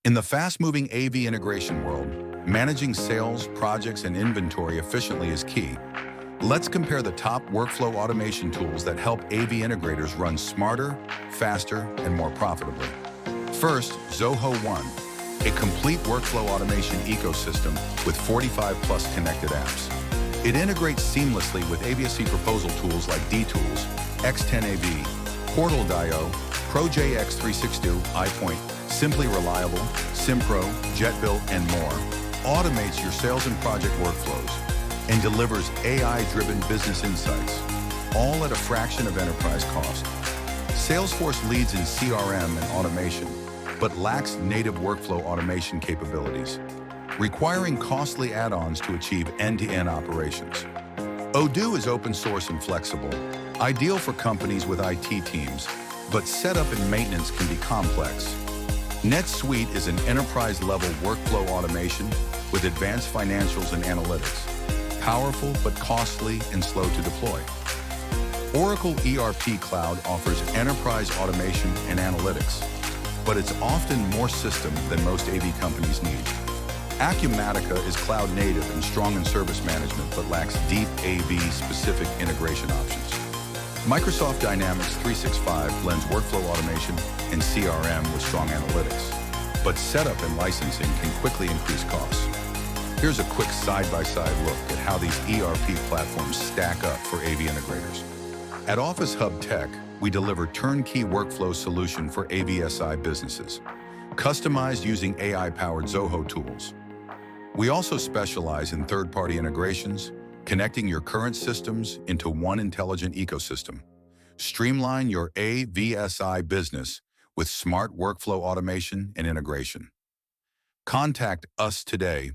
In the fast-moving AV integration world, managing sales, projects, and inventory efficiently is key. Let's compare the top workflow automation tools that help AV integrators run smarter, faster, and more profitably. First, Zoho One, a complete workflow automation ecosystem with 45+ connected apps. It integrates seamlessly with AVSI proposal tools like DTools, XTEN-AV, Portal.io, ProJX362, iPoint, Simply Reliable, Simpro, JetBuilt, and more, automates your sales and project workflows and delivers AI-driven business insights, all at a fraction of enterprise cost. Salesforce leads in CRM and automation, but lacks native workflow automation capabilities, requiring costly add-ons to achieve end-to-end operations. Odoo is open source and flexible, ideal for companies with IT teams, but setup and maintenance can be complex. NetSuite is an enterprise-level workflow automation with advanced financials and analytics, powerful but costly and slow to deploy. Oracle ERP Cloud offers enterprise automation and analytics, but it's often more system than most AV companies need. Acumatica is cloud-native and strong in service management, but lacks deep AV-specific integration options. Microsoft Dynamics 365 blends workflow automation and CRM with strong analytics, but setup and licensing can quickly increase costs. Here's a quick side-by-side look at how these ERP platforms stack up for AV integrators. At OfficeHub Tech, we deliver turnkey workflow solution for AVSI businesses, customized using AI-powered Zoho tools. We also specialize in third-party integrations, connecting your current systems into one intelligent ecosystem. Streamline your AVSI business with smart workflow automation and integration. Contact us today